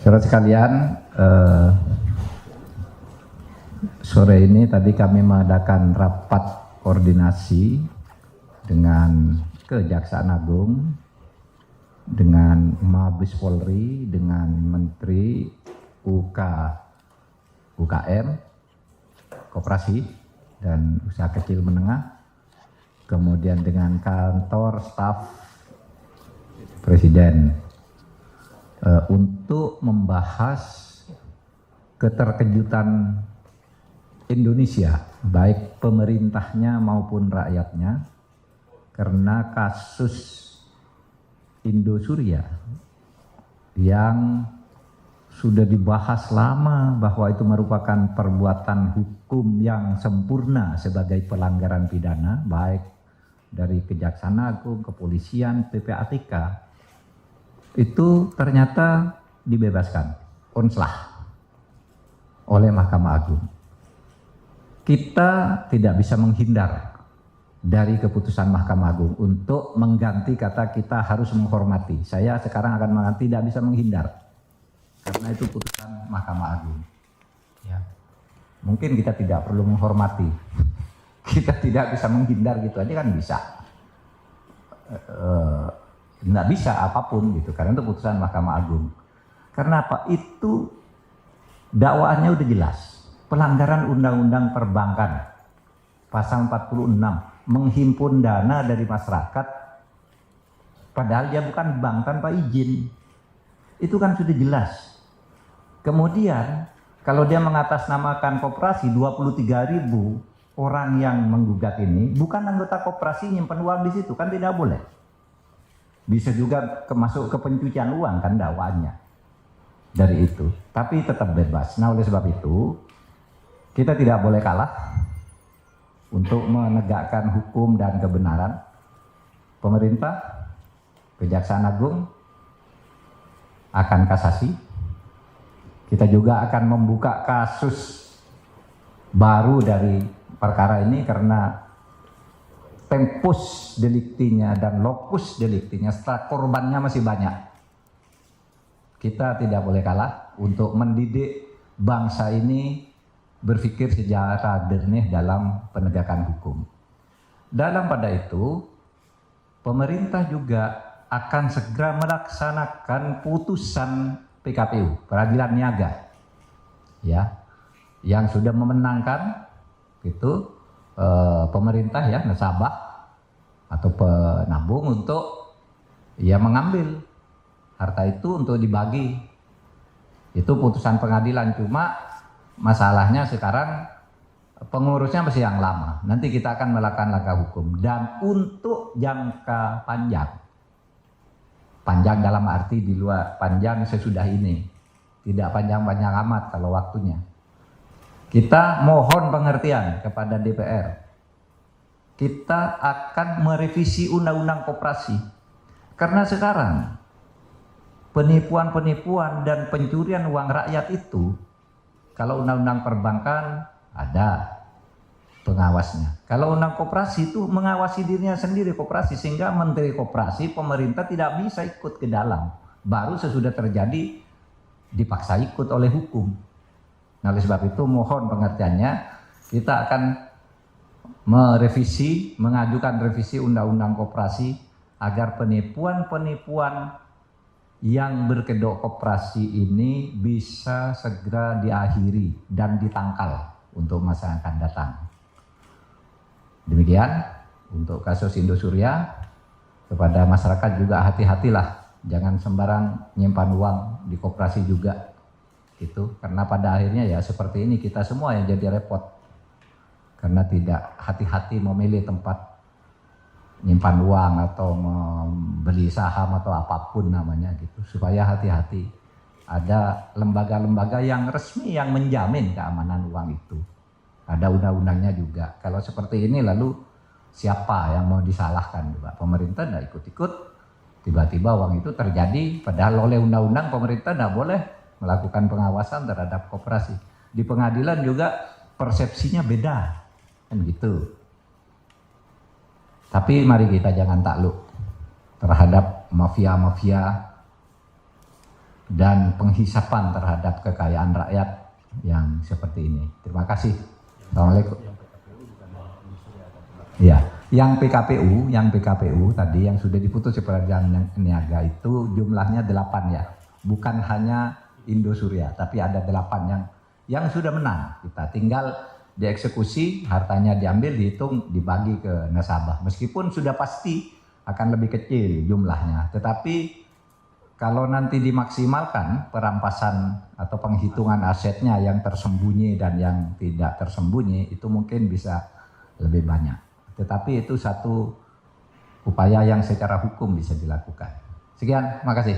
Saudara sekalian, sore ini tadi kami mengadakan rapat koordinasi dengan Kejaksaan Agung, dengan Mabes Polri, dengan Menteri UKM, Koperasi dan Usaha Kecil Menengah, kemudian dengan kantor staf Presiden untuk membahas keterkejutan Indonesia, baik pemerintahnya maupun rakyatnya, karena kasus Indosuria yang sudah dibahas lama bahwa itu merupakan perbuatan hukum yang sempurna sebagai pelanggaran pidana, baik dari Kejaksaan Agung, Kepolisian, PPATK, itu ternyata dibebaskan, onslah oleh Mahkamah Agung. Kita tidak bisa menghindar dari keputusan Mahkamah Agung untuk mengganti kata kita harus menghormati. Saya sekarang akan mengatakan tidak bisa menghindar karena itu putusan Mahkamah Agung. Ya. Mungkin kita tidak perlu menghormati, kita tidak bisa menghindar gitu aja kan bisa. Nggak bisa apapun gitu karena itu putusan Mahkamah Agung. Karena apa? Itu dakwaannya udah jelas, pelanggaran Undang-Undang Perbankan pasal 46, menghimpun dana dari masyarakat padahal dia bukan bank tanpa izin. Itu kan sudah jelas. Kemudian kalau dia mengatasnamakan koperasi, 23.000 orang yang menggugat ini bukan anggota koperasi nyimpen uang di situ, kan tidak boleh. Bisa juga masuk ke pencucian uang kan dakwaannya dari itu, tapi tetap bebas. Nah oleh sebab itu kita tidak boleh kalah untuk menegakkan hukum dan kebenaran. Pemerintah, Kejaksaan Agung akan kasasi. Kita juga akan membuka kasus baru dari perkara ini karena tempus deliktinya dan lokus deliktinya setelah korbannya masih banyak. Kita tidak boleh kalah untuk mendidik bangsa ini berpikir secara jernih dalam penegakan hukum. Dalam pada itu, pemerintah juga akan segera melaksanakan putusan PKPU, Peradilan Niaga, ya, yang sudah memenangkan itu pemerintah ya, nasabah atau penabung untuk ya mengambil harta itu untuk dibagi. Itu putusan pengadilan, cuma masalahnya sekarang pengurusnya masih yang lama. Nanti kita akan melakukan langkah hukum. Dan untuk jangka panjang, panjang dalam arti di luar panjang sesudah ini, tidak panjang-panjang amat kalau waktunya. Kita mohon pengertian kepada DPR. Kita akan merevisi Undang-Undang Koperasi. Karena sekarang penipuan-penipuan dan pencurian uang rakyat itu, kalau Undang-Undang Perbankan ada pengawasnya. Kalau Undang Koperasi itu mengawasi dirinya sendiri koperasi, sehingga Menteri Koperasi, pemerintah tidak bisa ikut ke dalam. Baru sesudah terjadi dipaksa ikut oleh hukum. Nah, oleh sebab itu mohon pengertiannya, kita akan mengajukan revisi Undang-Undang Koperasi agar penipuan-penipuan yang berkedok koperasi ini bisa segera diakhiri dan ditangkal untuk masa yang akan datang. Demikian untuk kasus Indosuria. Kepada masyarakat juga hati-hatilah, jangan sembarang nyimpan uang di koperasi juga gitu, karena pada akhirnya ya seperti ini kita semua yang jadi repot karena tidak hati-hati memilih tempat nyimpan uang atau membeli saham atau apapun namanya gitu. Supaya hati-hati, ada lembaga-lembaga yang resmi yang menjamin keamanan uang itu, ada undang-undangnya juga. Kalau seperti ini lalu siapa yang mau disalahkan juga? Pemerintah tidak ikut-ikut, tiba-tiba uang itu terjadi padahal oleh undang-undang pemerintah tidak boleh melakukan pengawasan terhadap koperasi. Di pengadilan juga persepsinya beda kan gitu. Tapi mari kita jangan takluk terhadap mafia-mafia dan penghisapan terhadap kekayaan rakyat yang seperti ini. Terima kasih. Assalamualaikum. Ya, yang PKPU tadi yang sudah diputus peradilan niaga itu jumlahnya 8 ya. Bukan hanya Indosuria, tapi ada 8 yang sudah menang. Kita tinggal dieksekusi, hartanya diambil, dihitung, dibagi ke nasabah. Meskipun sudah pasti akan lebih kecil jumlahnya, tetapi kalau nanti dimaksimalkan perampasan atau penghitungan asetnya yang tersembunyi dan yang tidak tersembunyi, itu mungkin bisa lebih banyak. Tetapi itu satu upaya yang secara hukum bisa dilakukan. Sekian, makasih.